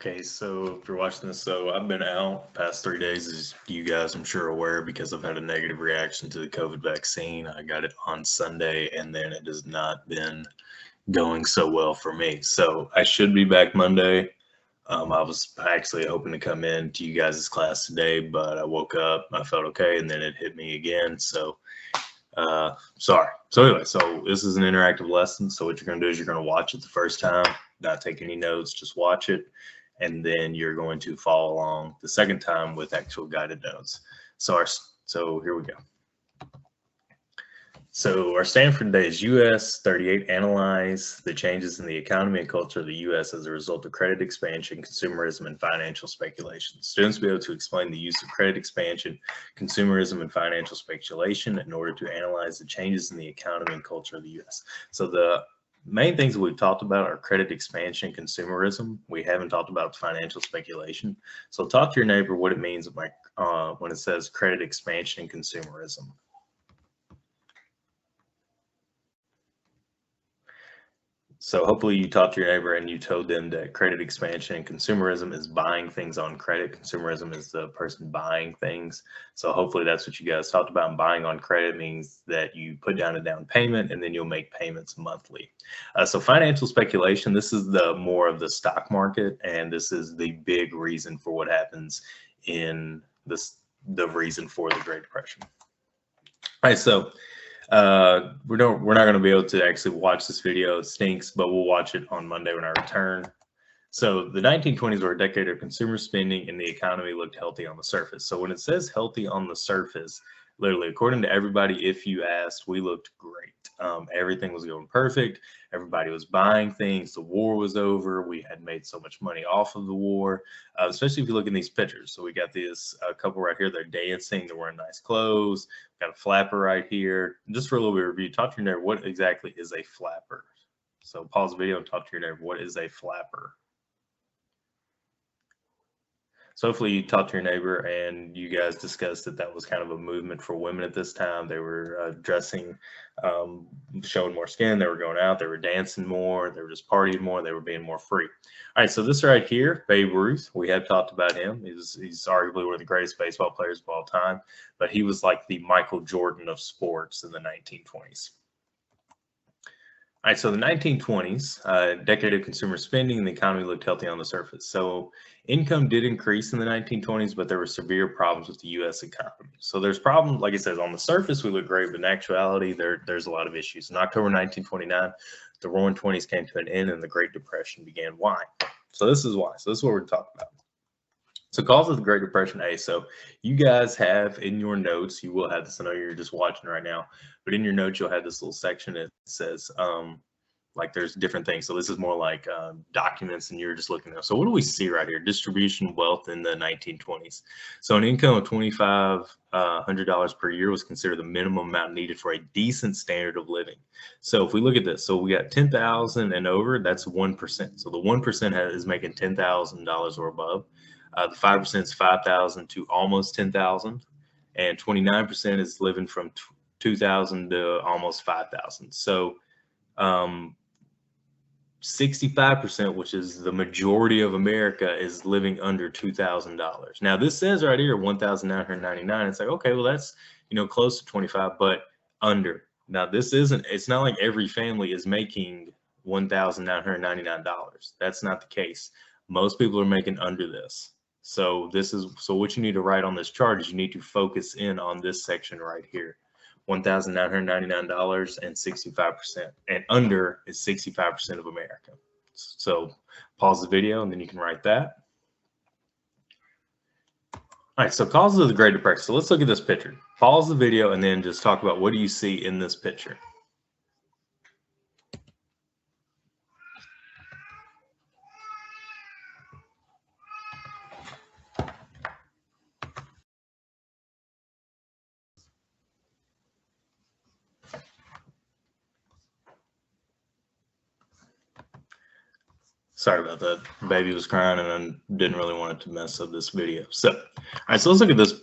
Okay, so if you're watching this, so I've been out past 3 days, as you guys I'm sure are aware, because I've had a negative reaction to the COVID vaccine. I got it on Sunday, and then it has not been going so well for me. So I should be back Monday. I was actually hoping to come in to you guys' class today, but I woke up, I felt okay, and then it hit me again. So sorry. So anyway, so this is an interactive lesson. So what you're going to do is you're going to watch it the first time, not take any notes, just watch it. And then you're going to follow along the second time with actual guided notes. So here we go. So our Stanford today is US 38, analyze the changes in the economy and culture of the US as a result of credit expansion, consumerism, and financial speculation. Students will be able to explain the use of credit expansion, consumerism, and financial speculation in order to analyze the changes in the economy and culture of the US. So the main things that we've talked about are credit expansion, consumerism. We haven't talked about financial speculation. So talk to your neighbor what it means when it says credit expansion and consumerism. So hopefully you talked to your neighbor and you told them that credit expansion and consumerism is buying things on credit. Consumerism is the person buying things. So hopefully that's what you guys talked about. And buying on credit means that you put down a down payment and then you'll make payments monthly. So financial speculation, this is the more of the stock market, and this is the big reason for what happens in the reason for the Great Depression. All right, so we're not going to be able to actually watch this video. It stinks, but we'll watch it on Monday when I return. So the 1920s were a decade of consumer spending and the economy looked healthy on the surface. So when it says healthy on the surface, literally, according to everybody, if you asked, we looked great. Everything was going perfect. Everybody was buying things. The war was over. We had made so much money off of the war, especially if you look in these pictures. So we got this couple right here. They're dancing. They're wearing nice clothes. Got a flapper right here. Just for a little bit of review, talk to your neighbor. What exactly is a flapper? So pause the video and talk to your neighbor. What is a flapper? So hopefully you talked to your neighbor and you guys discussed that was kind of a movement for women at this time. They were dressing, showing more skin. They were going out. They were dancing more. They were just partying more. They were being more free. All right, so this right here, Babe Ruth, we have talked about him. He's arguably one of the greatest baseball players of all time, but he was like the Michael Jordan of sports in the 1920s. All right, so the 1920s, decade of consumer spending, and the economy looked healthy on the surface. So income did increase in the 1920s, but there were severe problems with the U.S. economy. So there's problems, like I said, on the surface we look great, but in actuality there's a lot of issues. In October 1929, the Roaring Twenties came to an end, and the Great Depression began. Why? So this is why. So this is what we're talking about. So cause of the Great Depression A. So you guys have in your notes, you will have this. I know you're just watching right now, but in your notes, you'll have this little section that says, like there's different things. So this is more like documents, and you're just looking at. So what do we see right here? Distribution of wealth in the 1920s. So an income of $2,500 per year was considered the minimum amount needed for a decent standard of living. So if we look at this, so we got 10,000 and over, that's 1%. So the 1% is making $10,000 or above. The 5% is 5,000 to almost 10,000, and 29% is living from 2,000 to almost 5,000. So 65%, which is the majority of America, is living under $2,000. Now this says right here $1,999. It's like, okay, well that's close to 25, but under. Now this isn't. It's not like every family is making $1,999. That's not the case. Most people are making under this. So what you need to write on this chart is you need to focus in on this section right here. $1,999 and 65%, and under is 65% of America. So pause the video and then you can write that. All right, so causes of the Great Depression. So let's look at this picture. Pause the video and then just talk about what do you see in this picture. Sorry about that. Baby was crying and I didn't really want it to mess up this video. So, all right, so let's look at this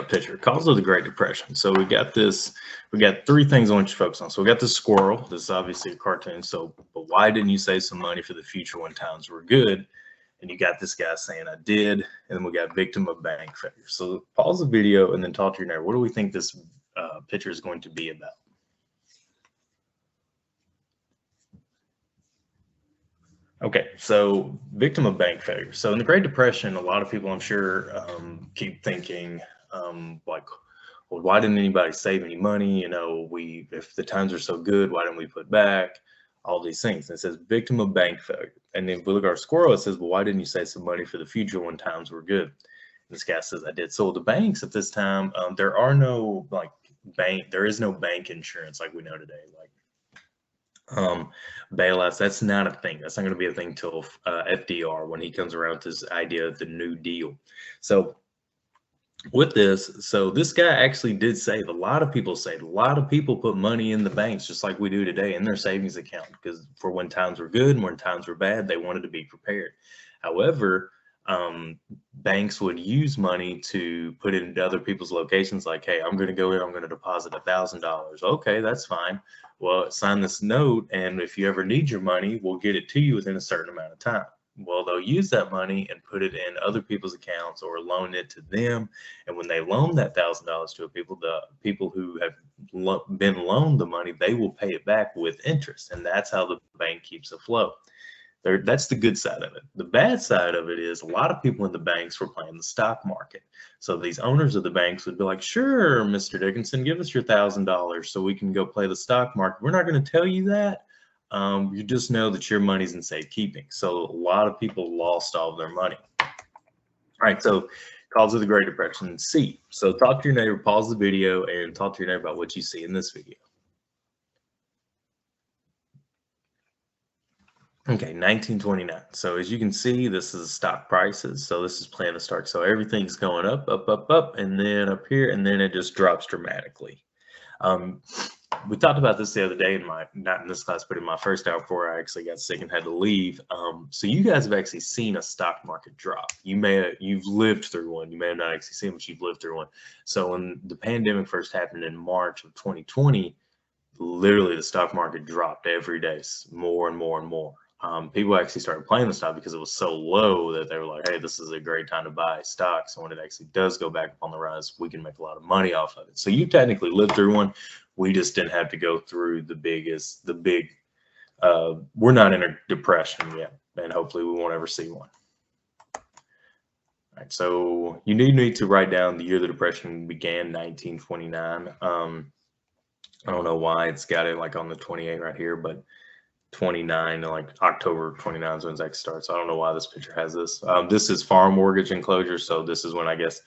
picture. Causes of the Great Depression. So we got three things I want you to focus on. So we got this squirrel. This is obviously a cartoon. So, but why didn't you save some money for the future when times were good? And you got this guy saying, I did. And then we got victim of bank failure. So pause the video and then talk to your neighbor. What do we think this picture is going to be about? Okay, so victim of bank failure. So in the Great Depression, a lot of people, I'm sure, keep thinking like, well, why didn't anybody save any money? You know, if the times are so good, why didn't we put back? All these things. And it says victim of bank failure. And then if we look at our squirrel, it says, well, why didn't you save some money for the future when times were good? And this guy says, I did. So the banks at this time, there are no there is no bank insurance like we know today. Like bailouts, that's not a thing. That's not going to be a thing till FDR, when he comes around with this idea of the New Deal. So with this, so this guy actually did save. A lot of people saved. A lot of people put money in the banks just like we do today in their savings account, because for when times were good and when times were bad, they wanted to be prepared. However, banks would use money to put it into other people's locations. Like, hey, I'm going to go in, I'm going to deposit $1,000. Okay, that's fine. Well, sign this note, and if you ever need your money, we'll get it to you within a certain amount of time. Well, they'll use that money and put it in other people's accounts or loan it to them. And when they loan that $1,000 to the people who have been loaned the money, they will pay it back with interest. And that's how the bank keeps afloat. That's the good side of it. The bad side of it is a lot of people in the banks were playing the stock market. So these owners of the banks would be like, sure, Mr. Dickinson, give us your $1,000 so we can go play the stock market. We're not going to tell you that. You just know that your money's in safekeeping. So a lot of people lost all of their money. All right, so cause of the Great Depression, C. So talk to your neighbor, pause the video, and talk to your neighbor about what you see in this video. Okay, 1929. So as you can see, this is stock prices. So this is plan to start. So everything's going up, up, up, up, and then up here, and then it just drops dramatically. We talked about this the other day in not in this class, but in my first hour before I actually got sick and had to leave. So you guys have actually seen a stock market drop. You've lived through one. You may have not actually seen, but you've lived through one. So when the pandemic first happened in March of 2020, literally the stock market dropped every day, more and more and more. People actually started playing the stock because it was so low that they were like, hey, this is a great time to buy stocks. So when it actually does go back up on the rise, we can make a lot of money off of it. So you technically lived through one. We just didn't have to go through we're not in a depression yet, and hopefully we won't ever see one. All right, so you need to write down the year the depression began, 1929. I don't know why it's got it like on the 28 right here, but 29, like October 29 is when it starts. I don't know why this picture has this. This is farm mortgage enclosure, so this is when I guess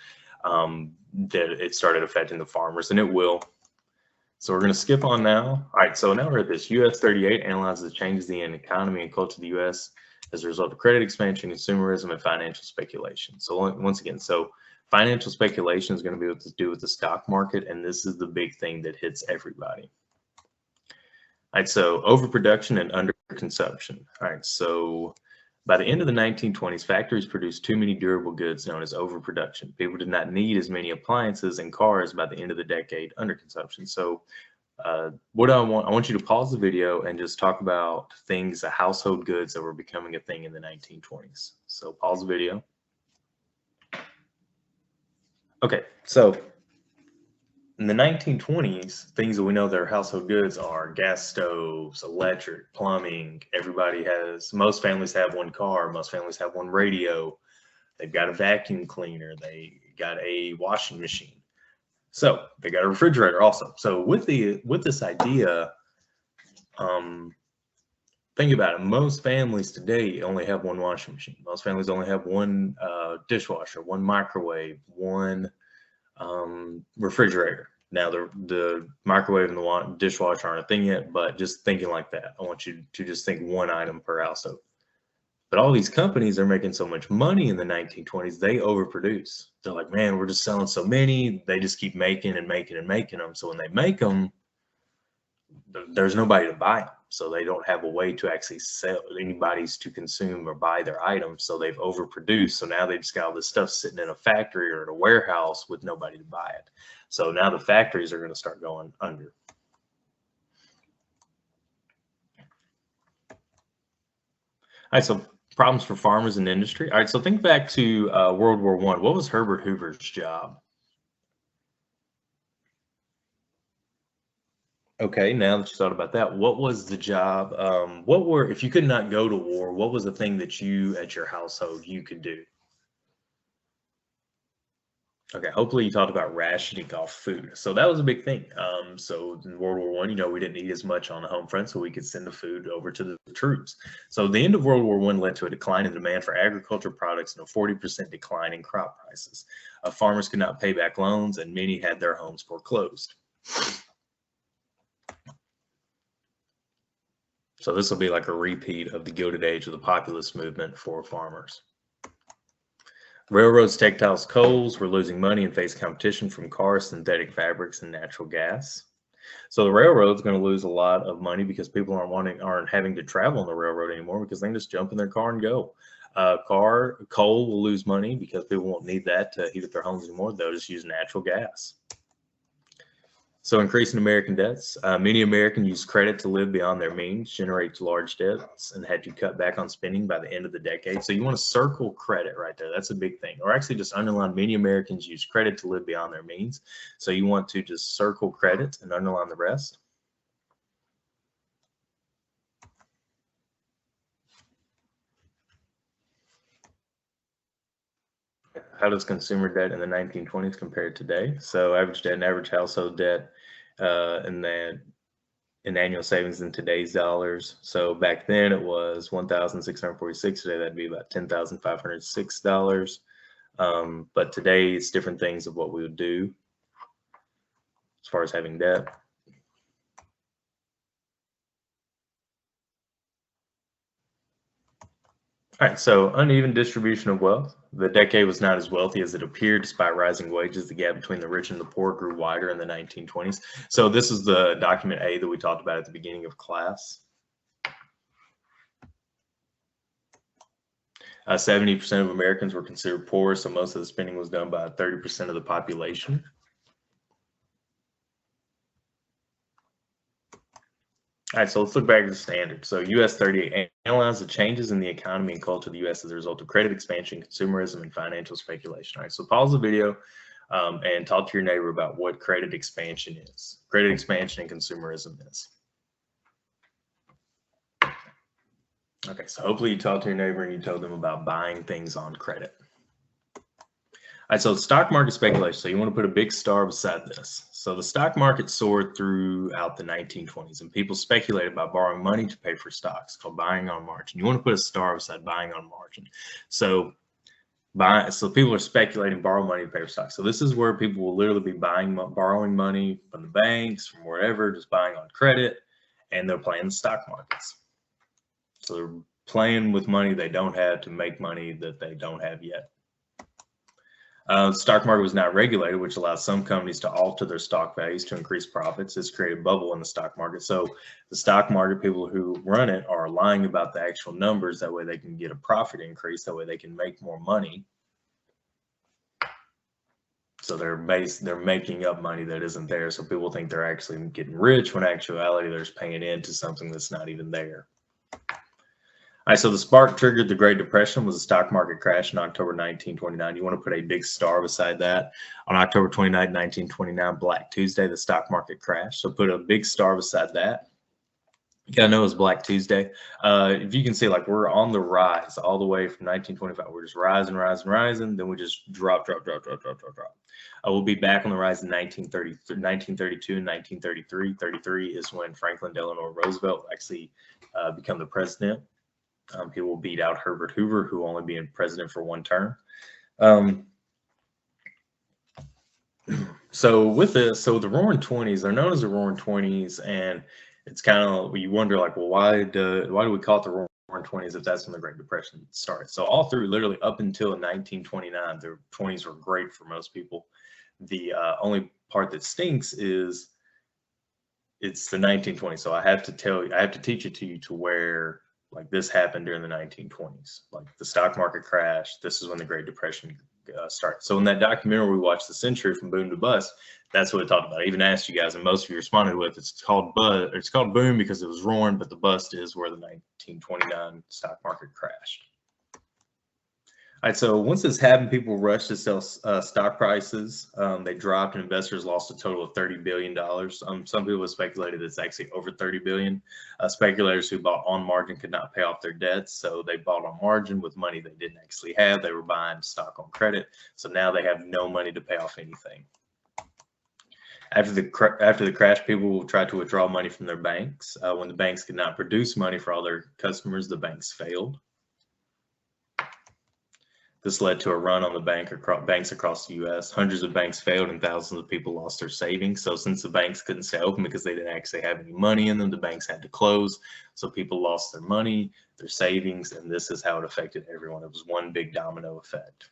that it started affecting the farmers, and it will. So we're going to skip on now. All right, so now we're at this. US 38 analyzes the changes in the economy and culture of the US as a result of credit expansion, consumerism, and financial speculation. So once again, so financial speculation is going to be what to do with the stock market, and this is the big thing that hits everybody. All right, so overproduction and underconsumption. All right, so by the end of the 1920s, factories produced too many durable goods known as overproduction. People did not need as many appliances and cars by the end of the decade, underconsumption. So what I want you to pause the video and just talk about things, household goods that were becoming a thing in the 1920s. So pause the video. Okay, so in the 1920s, things that we know that are household goods are gas stoves, electric, plumbing. Most families have one car, most families have one radio. They've got a vacuum cleaner, they got a washing machine. So they got a refrigerator also. So with this idea, think about it. Most families today only have one washing machine. Most families only have one dishwasher, one microwave, one refrigerator. Now the microwave and the dishwasher aren't a thing yet, but just thinking like that, I want you to just think one item per household. But all these companies are making so much money in the 1920s, they overproduce. They're like, man, we're just selling so many. They just keep making and making and making them. So when they make them, there's nobody to buy them. So they don't have a way to actually sell anybody's to consume or buy their items. So they've overproduced. So now they just got all this stuff sitting in a factory or in a warehouse with nobody to buy it. So now the factories are going to start going under. All right, so Problems for farmers and industry. All right, so think back to World War I. What was Herbert Hoover's job? Okay, now that you thought about that, what was the job? What were, if you could not go to war, what was the thing that you at your household you could do? Okay, hopefully you talked about rationing off food. So that was a big thing. So in World War One, we didn't eat as much on the home front, so we could send the food over to the troops. So the end of World War One led to a decline in demand for agricultural products and a 40% decline in crop prices. Farmers could not pay back loans, and many had their homes foreclosed. So this will be like a repeat of the Gilded Age of the populist movement for farmers. Railroads, textiles, coals were losing money and faced competition from cars, synthetic fabrics, and natural gas. So the railroad's going to lose a lot of money because people aren't having to travel on the railroad anymore because they can just jump in their car and go. Coal will lose money because people won't need that to heat up their homes anymore. They'll just use natural gas. So increasing American debts. Many Americans use credit to live beyond their means, generates large debts, and had to cut back on spending by the end of the decade. So you want to circle credit right there. That's a big thing. Or actually just underline many Americans use credit to live beyond their means. So you want to just circle credit and underline the rest. How does consumer debt in the 1920s compare to today? So average debt and average household debt, and then in annual savings in today's dollars. So back then it was 1,646. Today that'd be about $10,506. But today it's different things of what we would do as far as having debt. All right, so uneven distribution of wealth. The decade was not as wealthy as it appeared despite rising wages. The gap between the rich and the poor grew wider in the 1920s. So this is the document A that we talked about at the beginning of class. 70% of Americans were considered poor, so most of the spending was done by 30% of the population. All right, so let's look back at the standard. So US 38, analyze the changes in the economy and culture of the US as a result of credit expansion, consumerism, and financial speculation. All right, so pause the video and talk to your neighbor about what credit expansion is. Credit expansion and consumerism is. Okay, so hopefully you talked to your neighbor and you told them about buying things on credit. All right, so stock market speculation. So you want to put a big star beside this. So the stock market soared throughout the 1920s, and people speculated by borrowing money to pay for stocks, called buying on margin. You want to put a star beside buying on margin. So people are speculating, borrow money to pay for stocks. So this is where people will literally be borrowing money from the banks, from wherever, just buying on credit, and they're playing the stock markets. So they're playing with money they don't have to make money that they don't have yet. The stock market was not regulated, which allows some companies to alter their stock values to increase profits. It's created a bubble in the stock market. So the stock market people who run it are lying about the actual numbers. That way they can get a profit increase. That way they can make more money. So they're making up money that isn't there. So people think they're actually getting rich when in actuality they're just paying into something that's not even there. All right, so the spark triggered the Great Depression was the stock market crash in October 1929. You want to put a big star beside that. On October 29, 1929, Black Tuesday, the stock market crashed. So put a big star beside that. You gotta know it was Black Tuesday. If you can see, like, we're on the rise all the way from 1925. We're just rising, rising, rising. Then we just drop. We'll be back on the rise in 1932 and 1933. 33 is when Franklin Delano Roosevelt actually become the president. He will beat out Herbert Hoover, who only being president for one term. So with this, so the Roaring Twenties, they're known as the Roaring Twenties, and it's kind of, you wonder, like, well, why do we call it the Roaring Twenties if that's when the Great Depression started? So all through, literally up until 1929, the 20s were great for most people. The only part that stinks is it's the 1920s. So I have to teach it to you to where, like, this happened during the 1920s, like the stock market crash. This is when the Great Depression started. So in that documentary we watched, The Century from Boom to Bust, that's what it talked about. I even asked you guys, and most of you responded with, it's called Boom because it was roaring, but the bust is where the 1929 stock market crashed. All right, so once this happened, people rushed to sell stock prices. They dropped, and investors lost a total of $30 billion. Some people have speculated it's actually over 30 billion. Speculators who bought on margin could not pay off their debts, so they bought on margin with money they didn't actually have. They were buying stock on credit, so now they have no money to pay off anything. After the crash, people tried to withdraw money from their banks. When the banks could not produce money for all their customers, the banks failed. This led to a run on the banks across the U.S. Hundreds of banks failed and thousands of people lost their savings. So since the banks couldn't stay open because they didn't actually have any money in them, the banks had to close. So people lost their money, their savings, and this is how it affected everyone. It was one big domino effect.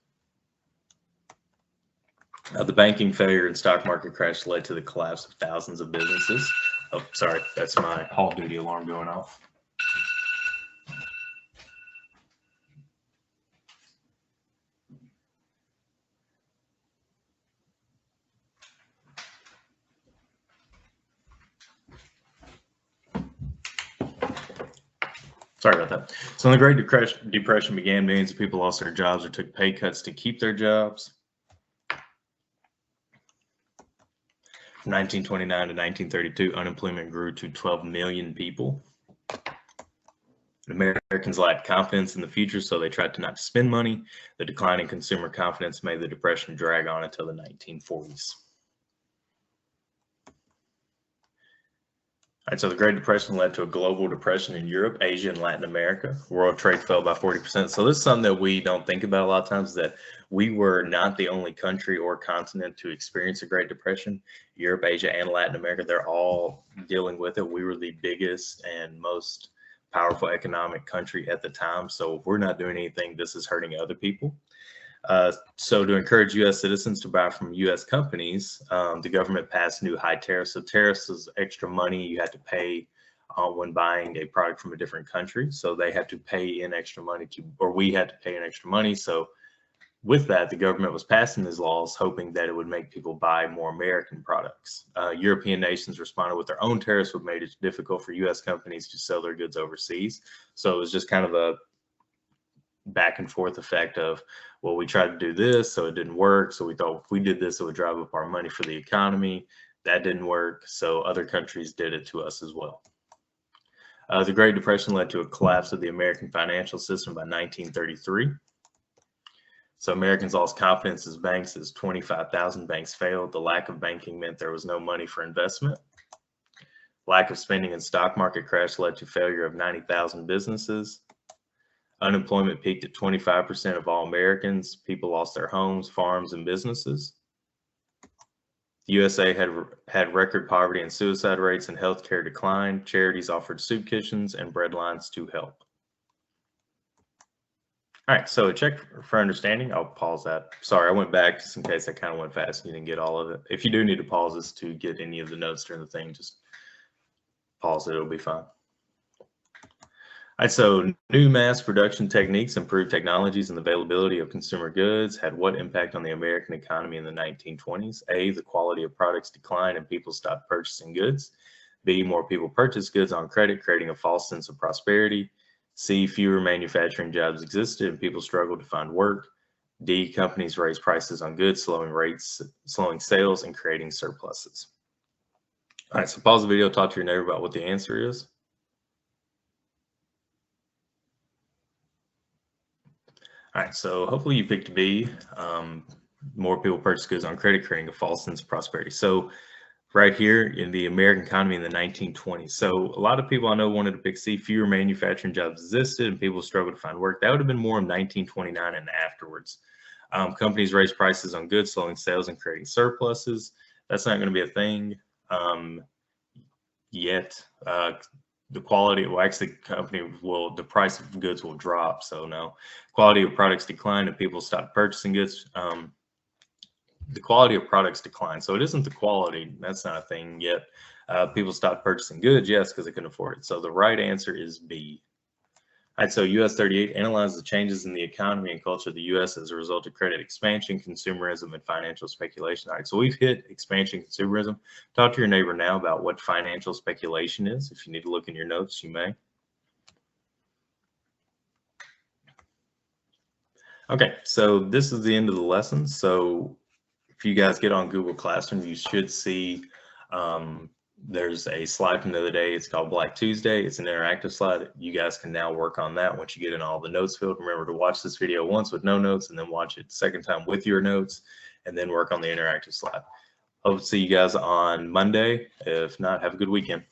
The banking failure and stock market crash led to the collapse of thousands of businesses. Oh, sorry, that's my Call of Duty alarm going off. Sorry about that. So when the Great Depression began, millions of people lost their jobs or took pay cuts to keep their jobs. From 1929 to 1932, unemployment grew to 12 million people. Americans lacked confidence in the future, so they tried to not spend money. The decline in consumer confidence made the Depression drag on until the 1940s. All right, so the Great Depression led to a global depression in Europe, Asia, and Latin America. World trade fell by 40%. So this is something that we don't think about a lot of times, that we were not the only country or continent to experience a Great Depression. Europe, Asia, and Latin America, they're all dealing with it. We were the biggest and most powerful economic country at the time. So if we're not doing anything, this is hurting other people. So to encourage U.S. citizens to buy from U.S. companies, the government passed new high tariffs. So tariffs is extra money you had to pay when buying a product from a different country. So they had to pay in extra money or we had to pay in extra money. So with that, the government was passing these laws, hoping that it would make people buy more American products. European nations responded with their own tariffs, which made it difficult for U.S. companies to sell their goods overseas. So it was just kind of a back and forth effect of, well, we tried to do this, so it didn't work. So we thought if we did this, it would drive up our money for the economy. That didn't work. So other countries did it to us as well. The Great Depression led to a collapse of the American financial system by 1933. So Americans lost confidence in banks as 25,000 banks failed. The lack of banking meant there was no money for investment. Lack of spending in stock market crash led to failure of 90,000 businesses. Unemployment peaked at 25% of all Americans. People lost their homes, farms, and businesses. The USA had record poverty and suicide rates, and healthcare declined. Charities offered soup kitchens and bread lines to help. All right, so a check for understanding. I'll pause that. Sorry, I went back just in case I kind of went fast and you didn't get all of it. If you do need to pause this to get any of the notes during the thing, just pause it, it'll be fine. All right, so new mass production techniques, improved technologies, and availability of consumer goods had what impact on the American economy in the 1920s? A, the quality of products declined and people stopped purchasing goods. B, more people purchased goods on credit, creating a false sense of prosperity. C, fewer manufacturing jobs existed and people struggled to find work. D, companies raised prices on goods, slowing sales and creating surpluses. All right, so pause the video, talk to your neighbor about what the answer is. All right, so hopefully you picked B. More people purchase goods on credit, creating a false sense of prosperity. So right here in the American economy in the 1920s. So a lot of people I know wanted to pick C, fewer manufacturing jobs existed and people struggled to find work. That would have been more in 1929 and afterwards. Companies raised prices on goods, slowing sales and creating surpluses. That's not going to be a thing yet. The quality, well, actually, the price of goods will drop. So no, quality of products decline and people stop purchasing goods. The quality of products decline. So it isn't the quality. That's not a thing yet. People stopped purchasing goods, yes, because they couldn't afford it. So the right answer is B. All right, so US 38 analyzes the changes in the economy and culture of the US as a result of credit expansion, consumerism, and financial speculation. All right, so we've hit expansion, consumerism. Talk to your neighbor now about what financial speculation is. If you need to look in your notes, you may. Okay, so this is the end of the lesson. So if you guys get on Google Classroom, you should see there's a slide from the other day. It's called Black Tuesday. It's an interactive slide. You guys can now work on that once you get in all the notes field. Remember to watch this video once with no notes and then watch it second time with your notes and then work on the interactive slide. Hope to see you guys on Monday. If not, have a good weekend.